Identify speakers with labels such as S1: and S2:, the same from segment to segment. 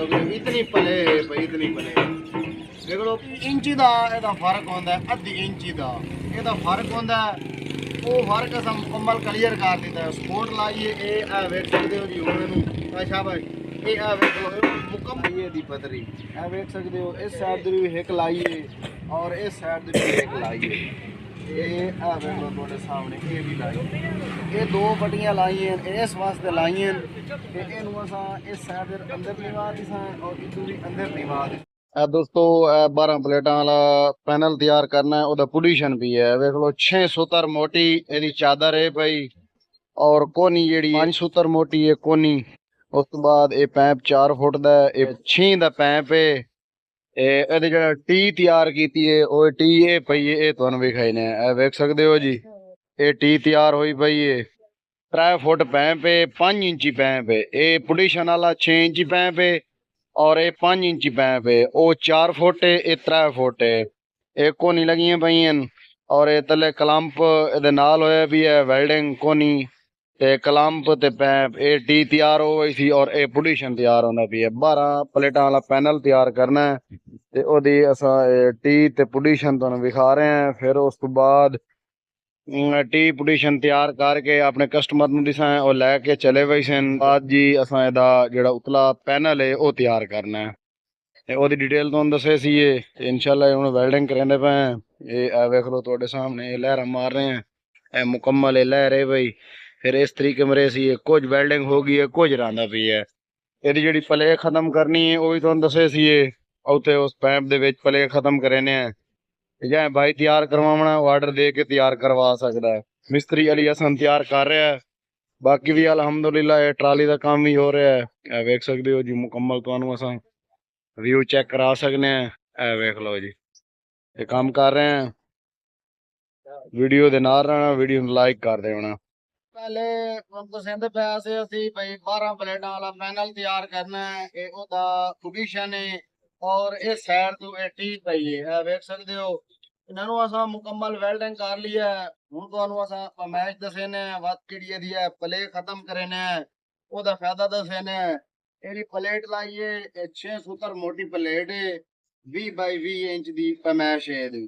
S1: सकते हो इतनी पले है भाई इतनी पले देख लो इंची का ਇਹਦਾ फर्क होंदा है अद्धी इंची का ਇਹਦਾ फर्क होंदा है वो फर्क अस मुकम्मल क्लीयर कर दिता है स्पोर्ट लाइए ये वेख सकते हो जी हुण इहनूं अच्छा भाई ये वेख लो मुकम्मल ये दी पतरी ये वेख सकते हो इस साइड दी भी हिक लाइए और इस साइड दी भी हिक लाइए ये वेख लो तुहाडे सामने ये भी लाई ये दो पट्टियां लाई हैं इस वास्ते लाई हैं कि इहनूं असां इस साइड दे अंदर निवा दिसां और इधर भी अंदर निवा दिसां दोस्तों 12 प्लेटा वाला पैनल तैयार करना है ओदा पोजीशन भी है वेख लो 6 सूतर मोटी एदी चादर है भाई और कोनी जेड़ी 5 सूतर मोटी है कोनी उस तो बाद ये पैप 4 फुट दा है 6 दा पैप है ਇਹਦੇ ਜਿਹੜਾ ਟੀ ਤਿਆਰ ਕੀਤੀ ਹੈ ਉਹ ਟੀ ਇਹ ਪਈ ਹੈ ਇਹ ਤੁਹਾਨੂੰ ਵਿਖਾਈਨੇ ਇਹ ਵੇਖ ਸਕਦੇ ਹੋ ਜੀ ਇਹ ਟੀ ਤਿਆਰ ਹੋਈ ਪਈ ਹੈ 3 ਫੁੱਟ ਪੈਪ ਹੈ 5 ਇੰਚੀ ਪੈਪ ਹੈ ਇਹ ਪੋਜੀਸ਼ਨ ਵਾਲਾ 6 ਇੰਚੀ ਪੈਪ ਹੈ और ये 5 इंची पैप है वो 4 फुट है ये 3 फुट है एक कोनी लगी पई और ये तले कलंप ये नाल होया भी है वेल्डिंग कोनी ते कलंप ते पैप ये टी तैयार हो गई थी और ये पोजीशन तैयार होना भी है 12 प्लेटा वाला पैनल तैयार करना है ते ओदी असा टी ते पोजीशन तुहानू विखा रहे हैं फिर उस तो बाद टी पोजीशन तैयार करके अपने कस्टमर नूं दिसां और लैके चले गए सन बाद जी असां इहदा जेहड़ा उतला पैनल है वो तैयार करना है ते ओदी डिटेल तुहानू दस्से सी ते इंशाल्लाह हुण वेल्डिंग करांदे पे ये वेख लो तुहाडे सामने ये लहरां मार रहे हैं ये मुकम्मल ये लहर है भाई फिर इस तरीके मरे सी कुछ वेल्डिंग हो गई है कुछ रहांदा पई है ਇਹਦੀ ਜਿਹੜੀ ਪਲੇ ਖਤਮ ਕਰਨੀ ਹੈ ਉਹ ਵੀ ਤੁਹਾਨੂੰ ਦੱਸੇ ਸੀ ਉੱਥੇ ਉਸ ਪੈਪ ਦੇ ਵਿੱਚ ਪਲੇ ਖਤਮ ਕਰਨੇ ਆ ਜਾਂ ਭਾਈ ਤਿਆਰ ਕਰਵਾਉਣਾ ਉਹ ਆਰਡਰ ਦੇ ਕੇ ਤਿਆਰ ਕਰਵਾ ਸਕਦਾ ਹੈ ਮਿਸਤਰੀ ਅਲੀ ਹਸਨ ਤਿਆਰ ਕਰ ਰਿਹਾ ਹੈ ਬਾਕੀ ਵੀ ਅਲਹਮਦੁਲਿਲਾ ਇਹ ਟਰਾਲੀ ਦਾ ਕੰਮ ਵੀ ਹੋ ਰਿਹਾ ਹੈ ਇਹ ਵੇਖ ਸਕਦੇ ਹੋ ਜੀ ਮੁਕੰਮਲ ਤੁਹਾਨੂੰ ਅਸਾਂ व्यू चेक करा सकने हैं वेख लो जी ये काम कर रहे हैं वीडियो दे नाल रहना वीडियो नूं लाइक कर देना पहले पसंद पिया से ਅਸੀਂ भाई 12 प्लेटां वाला पैनल तैयार करना है ये ओदा पोजीशन है और इस साइड तो ये टी पई है देख सकते हो ਇਹਨਾਂ ਨੂੰ ਅਸਾਂ ਮੁਕੰਮਲ ਵੈਲਡਿੰਗ ਕਰ ਲਿਆ ਹੁਣ ਤੁਹਾਨੂੰ ਅਸਾਂ ਫਰਮਾਇਸ਼ ਦੱਸੇ ਨੇ ਵੱਧ ਕਿਹੜੀ ਦੀ ਹੈ ਪਲੇ ਖਤਮ ਕਰੇ ਨੇ ਉਹਦਾ ਫਾਇਦਾ ਦੱਸੇ ਨੇ ਇਹਦੀ ਪਲੇਟ ਲਾਈਏ 6 ਫੁੱਟ ਮੋਟੀ ਪਲੇਟ ਹੈ 20 ਬਾਈ 20 ਇੰਚ ਦੀ ਫਰਮਾਇਸ਼ ਹੈ ਇਹਦੀ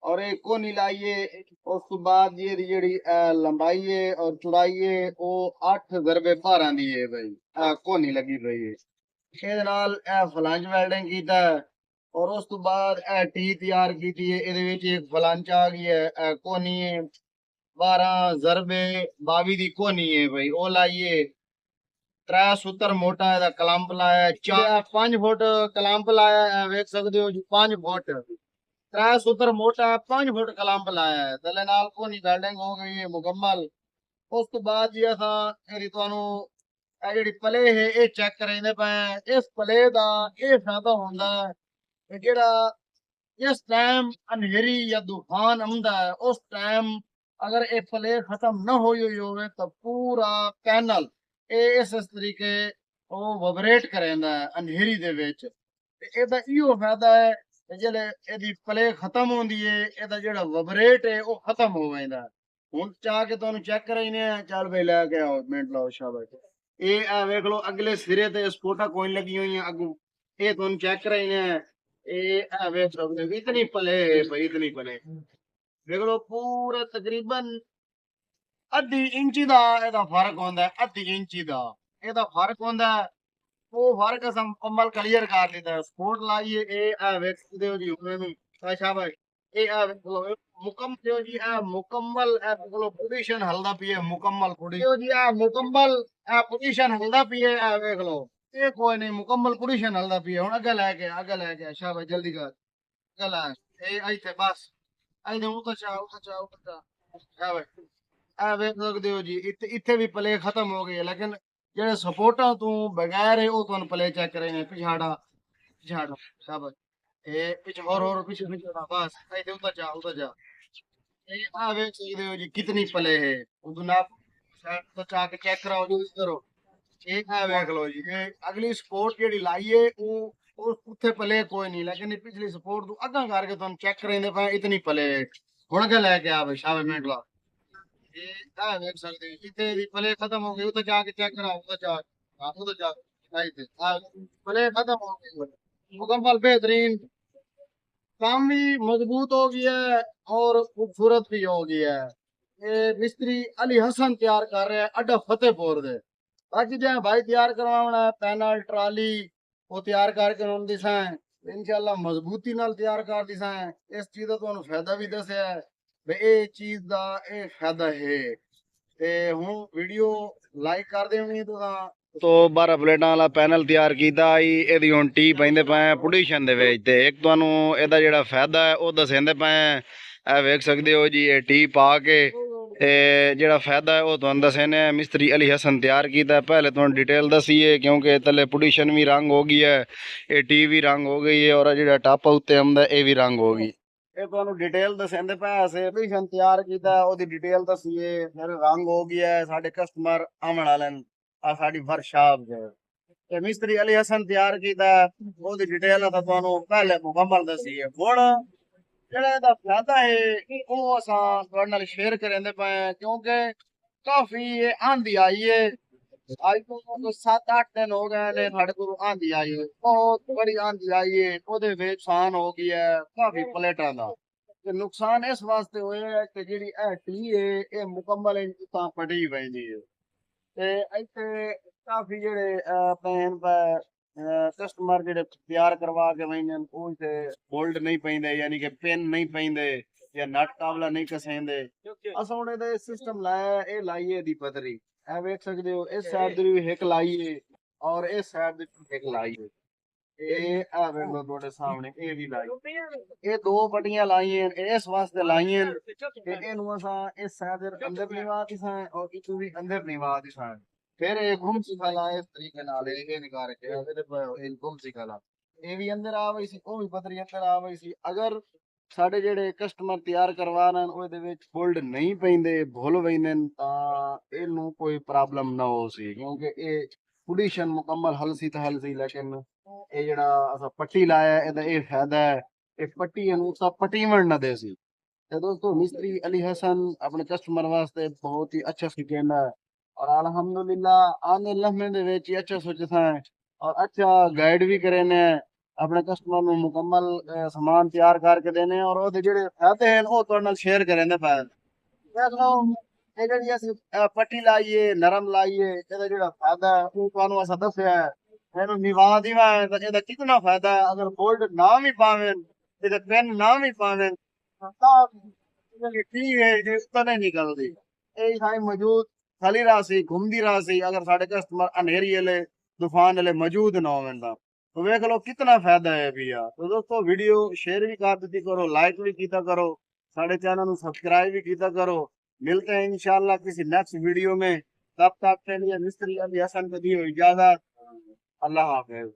S1: और एक कोनी लाइए उस तो बाद ये जेड़ी लंबाई है और चौड़ाई है वो 8 ज़रबे 12 दी है भाई कोनी लगी पई है ਇਹਦੇ ਨਾਲ ਇਹ ਫਲੰਜ ਵੈਲਡਿੰਗ ਕੀਤਾ और उस तो बाद ਇਹ ਟੀ ਤਿਆਰ ਕੀਤੀ ਹੈ ਇਹਦੇ ਵਿੱਚ ਇੱਕ ਫਲੰਜ ਆ ਗਈ ਹੈ ਇਹ ਕੋਨੀ ਹੈ 12 ज़रबे 22 ਦੀ ਕੋਨੀ ਹੈ भाई ਉਹ ਲਾਈਏ 3 सूत्र मोटा ਇਹਦਾ ਕਲੰਪ ਲਾਇਆ 5 ਫੁੱਟ ਕਲੰਪ ਲਾਇਆ ਵੇਖ ਸਕਦੇ ਹੋ ਜੀ 5 ਫੁੱਟ 3 सूत्र मोटा 5 फुट कलंप लाया है तले नाल कोनी वेल्डिंग हो गई है मुकम्मल उस तो बाद जी असा एरी तुहानू ए जेड़ी पले है ये चेक कराइंदे पे इस पले दा ये फायदा होंदा है कि जेड़ा इस टाइम अंधेरी या तूफान आंदा है उस टाइम अगर ये पले खत्म न होई होवे तो पूरा पैनल इस तरीके वो वाइब्रेट करेंदा है अंधेरी दे विच ते एदा इहो फायदा है जेल्ले एदी पले खत्म होंदी है एदा जेड़ा वाइब्रेट है वो खत्म हो जांदा हुण चाह के तुहानू चेक कराइने चल भाई लेके आओ मिनट लाओ शाबाश ये आ वेख लो अगले सिरे ते स्पोटा कोइन लगी हुई है अगू ये तुहानू चेक कराइने ये आ वेख सकदे हो इतनी पले भाई इतनी पले वेख लो पूरा तकरीबन आधी इंची दा एदा फर्क होंदा है आधी इंची दा एदा फर्क होंदा है वो फर्क अस मुकम्मल क्लियर कर देता है स्पोर्ट लाइए ए वेख सकते हो जी हुण शाबाश ए मुकम्मल जी मुकम्मल पोजीशन हलदा पई है मुकम्मल पोजीशन जी मुकम्मल पोजीशन हलदा पई है वेख लो ये कोई नहीं मुकम्मल पोजीशन हलदा पई है हुण अगे लेके शाबाश जल्दी कर अगे ला ए इथे बस इथे उतर जा शाबाश ए वेख सकते हो जी इथे भी प्ले खत्म हो गई है लेकिन जेडे सपोर्टा तू बगैर है वो तुहानू प्ले चेक करे ने पिछाड़ा शाबाश ए पिछ और पीछे बस ऐसे उतर जा ये आ वेख सकते हो जी कितनी प्ले है उदू ना साइड तो चा के चेक कराओ जी करो एक आ वेख लो जी ये अगली सपोर्ट जेडी लाई है वो उथे प्ले कोई नहीं लेकिन पिछली सपोर्ट तू अगा करके तुहानू चेक करेंदे पे इतनी प्ले हुण के लेके आ भाई शाबाश मिनट ला ये वेख सकते हो इतने दी पले खत्म हो गई उधर जाके चेक कराओ उधर जा प्ले खत्म हो गई, मुकम्मल बेहतरीन, काम भी मजबूत हो गया है और खूबसूरत भी हो गया है। ये मिस्त्री अली हसन तैयार कर रहे हैं अड्डा फतेहपुर दे। बाकी जो भाई तैयार करवाना है पैनल ट्राली वो तैयार करके उन्होंने दिसा है इंशाल्लाह मजबूती नाल तैयार कर दिसा है। इस चीज का ਤੁਹਾਨੂੰ फायदा भी दसिया है भाई ये चीज का ये फायदा है। ਤੇ ਹੁਣ ਵੀਡੀਓ ਲਾਈਕ ਕਰ ਦੇਣੀ ਤੁਸੀਂ। ਤੋ 12 ਪਲੇਟਾਂ ਵਾਲਾ ਪੈਨਲ ਤਿਆਰ ਕੀਤਾ ਜੀ, ਇਹਦੀ ਹੁਣ ਟੀ ਪੈਂਦੇ ਪਏ ਪੋਜੀਸ਼ਨ ਦੇ ਵਿੱਚ। ਤੇ ਇੱਕ ਤੁਹਾਨੂੰ ਇਹਦਾ ਜਿਹੜਾ ਫਾਇਦਾ ਹੈ ਉਹ ਦੱਸਦੇ ਪਏ, ਇਹ ਵੇਖ ਸਕਦੇ ਹੋ ਜੀ। ਇਹ ਟੀ ਪਾ ਕੇ ਇਹ ਜਿਹੜਾ ਫਾਇਦਾ ਹੈ ਉਹ ਤੁਹਾਨੂੰ ਦੱਸਣੇ ਮਿਸਤਰੀ ਅਲੀ ਹਸਨ ਤਿਆਰ ਕੀਤਾ। ਪਹਿਲੇ ਤੁਹਾਨੂੰ ਡਿਟੇਲ ਦਸੀਏ ਕਿਉਂਕਿ ਥੱਲੇ ਪੋਜੀਸ਼ਨ ਵੀ ਰੰਗ ਹੋ ਗਈ ਹੈ, ਇਹ ਟੀ ਵੀ ਰੰਗ ਹੋ ਗਈ ਹੈ, ਔਰ ਜਿਹੜਾ ਟਾਪ ਉੱਤੇ ਆਉਂਦਾ ਇਹ ਵੀ ਰੰਗ ਹੋ ਗਈ। ਇਹ ਤੁਹਾਨੂੰ ਡਿਟੇਲ ਦੱਸਦੇ ਪਏ ਅਸੀਂ ਪੋਜੀਸ਼ਨ ਤਿਆਰ ਕੀਤਾ, ਉਹਦੀ ਡਿਟੇਲ ਦਸੀਏ, ਫਿਰ ਰੰਗ ਹੋ ਗਿਆ। ਸਾਡੇ ਕਸਟਮਰ ਆਉਣ ਵਾਲੇ ਨੇ, ਆ ਸਾਡੀ ਵਰਕਸ਼ਾਪ ਹੈ ਤੇ ਮਿਸਤਰੀ ਅਲੀ ਹਸਨ ਤਿਆਰ ਕੀਤਾ, ਉਹਦੀ ਡਿਟੇਲ ਤਾਂ ਤੁਹਾਨੂੰ ਪਹਿਲੇ ਮੁਕੰਮਲ ਦਸੀਏ। ਹੁਣ ਜਿਹੜਾ ਇਹਦਾ ਫਾਇਦਾ ਹੈ ਉਹ ਅਸਾਂ ਤੁਹਾਡੇ ਨਾਲ ਸ਼ੇਅਰ ਕਰਦੇ ਪਏ ਕਿਉਂਕਿ ਕਾਫੀ ਇਹ ਆਂਦੀ ਆਈ ਹੈ। ਅੱਜ ਤੋਂ 7-8 ਦਿਨ ਹੋ ਗਏ ਨੇ ਸਾਡੇ ਕੋਲ ਆਂਦੀ ਆਈ ਹੈ, ਬਹੁਤ ਬੜੀ ਆਂਦੀ ਆਈ ਹੈ। ਉਹਦੇ ਵਿੱਚ ਨੁਕਸਾਨ ਹੋ ਗਿਆ ਹੈ ਕਾਫੀ ਪਲੇਟਾਂ ਦਾ। ਤੇ ਨੁਕਸਾਨ ਇਸ ਵਾਸਤੇ ਹੋਇਆ ਹੈ ਕਿ ਜਿਹੜੀ ਇਹ ਟੀ ਹੈ ਇਹ ਮੁਕੰਮਲ ਤਾਂ ਪੜੀ ਪੈਂਦੀ ਹੈ ਤੇ ਇੱਥੇ ਕਾਫੀ ਜਿਹੜੇ ਪੈਨ ਕਸਟਮਰ ਜਿਹੜੇ ਤਿਆਰ ਕਰਵਾ ਕੇ ਵੈਂਦੇ ਉਹ ਤੇ ਬੋਲਟ ਨਹੀਂ ਪੈਂਦੇ, ਯਾਨੀ ਕਿ ਪਿੰਨ ਨਹੀਂ ਪੈਂਦੇ ਜਾਂ ਨਟ ਕਾਬਲਾ ਨਹੀਂ ਕਸੇਂਦੇ। ਅਸਾਂ ਹੁਣ ਇਹਦਾ ਸਿਸਟਮ ਲਾਇਆ, ਇਹ ਲਾਈਏ ਦੀ ਪਤਰੀ ਇਹ ਵੇਖ ਸਕਦੇ ਹੋ। ਇਸ ਸਾਈਡ ਦੀ ਵੀ ਇੱਕ ਲਾਈਏ ਔਰ ਇਸ ਸਾਈਡ ਦੀ ਇੱਕ ਲਾਈਏ। ਇਹ ਆ ਵੇਖ ਲਓ ਤੁਹਾਡੇ ਸਾਹਮਣੇ ਇਹ ਵੀ ਲਾਈ, ਇਹ ਦੋ ਪੱਟੀਆਂ ਲਾਈਆਂ ਇਸ ਵਾਸਤੇ ਲਾਈਆਂ ਤੇ ਇਹਨੂੰ ਅਸਾਂ ਇਸ ਸਾਈਡ ਦੇ ਅੰਦਰ ਨਿਵਾ ਦਿਸਾਂ ਔਰ ਇੱਕ ਵੀ ਅੰਦਰ ਨਿਵਾ ਦਿਸਾਂ। फिर ये घूम सिखाला इस तरीके नाल ये निकाल के ਇਹਦੇ ਇਹ ਘੁੰਮ ਸਿਖਾਲਾ ਇਹ ਵੀ ਅੰਦਰ ਆ ਗਈ ਸੀ, ਉਹ ਵੀ ਪਤਰੀ ਅੰਦਰ ਆ ਗਈ ਸੀ। ਅਗਰ ਸਾਡੇ ਜਿਹੜੇ ਕਸਟਮਰ ਤਿਆਰ ਕਰਵਾ ਰਹੇ ਉਹਦੇ ਵਿੱਚ ਬੋਲਡ ਨਹੀਂ ਪੈਂਦੇ ਭੁੱਲ ਪੈਂਦੇ ਤਾਂ ਇਹਨੂੰ ਕੋਈ ਪ੍ਰੋਬਲਮ ਨਾ ਹੋ ਸੀ ਕਿਉਂਕਿ ਇਹ ਪੋਜੀਸ਼ਨ ਮੁਕੰਮਲ ਹਲਸੀ ਤਾਂ ਹਲਸੀ। ਲੇਕਿਨ ਇਹ ਜਿਹੜਾ ਅਸਾਂ ਪੱਟੀ ਲਾਇਆ ਇਹਦਾ ਇਹ ਫਾਇਦਾ ਹੈ, ਇਹ ਪੱਟੀ ਨੂੰ ਤਾਂ ਪੱਟੀਵਣ ਨਾ ਦੇ ਸੀ। ਤੇ ਦੋਸਤੋ ਮਿਸਤਰੀ ਅਲੀ ਹसन ਆਪਣੇ ਕਸਟਮਰ ਵਾਸਤੇ ਬਹੁਤ ਹੀ ਅੱਛਾ ਸਿਖਾਉਂਦਾ ਹੈ और अल्हम्दुलिल्लाह आने लम्हे दे विच अच्छा सोचता है और अच्छा गाइड भी करे ने अपने कस्टमर ਨੂੰ ਮੁਕੰਮਲ ਸਮਾਨ ਤਿਆਰ ਕਰਕੇ ਦੇਣੇ ਔਰ ਉਹਦੇ ਜਿਹੜੇ ਫਾਇਦੇ ਹਨ ਉਹ ਤੁਹਾਡੇ ਨਾਲ ਸ਼ੇਅਰ ਕਰਾਂਗੇ। ਦੇਖ ਲਓ ਇਹ ਜਿਹੜੀ ਅਸੀਂ ਪੱਟੀ ਲਾਈਏ ਨਰਮ ਲਾਈਏ ਇਹਦਾ ਜਿਹੜਾ ਫਾਇਦਾ ਹੈ ਉਹ ਤੁਹਾਨੂੰ ਅਸਾਂ ਦੱਸਿਆ ਹੈ। ਇਹਨੂੰ ਨਿਵਾ ਦੀਵਾ ਇਹਦਾ ਕਿੰਨਾ ਫਾਇਦਾ ਹੈ। ਅਗਰ ਬੋਲਟ ਨਾ ਵੀ ਪਾਵੇਂ ਤੇ ਪੈਨ ਨਾ ਵੀ ਪਾਵੇਂ ਤਾਂ ਇਹ ਠੀਕ ਹੈ ਜੇ ਤਾਂ ਨਹੀਂ ਨਿਕਲਦੀ। ਇਹ ਸਾਈ ਮੌਜੂਦ खाली राशि घूमती राशि अगर साढ़े कस्टमर अनहेरी वाले तूफान वाले मौजूद ना हो तो वेख लो कितना फायदा है भैया। तो दोस्तों वीडियो शेयर भी कर दी करो, लाइक भी किया करो, साढ़े चैनल सब्सक्राइब भी किया करो। मिलते हैं इंशाल्लाह किसी नेक्स्ट वीडियो में, तब तक के लिए मिस्त्री अली हसन को दी इजाजत। अल्लाह हाफिज।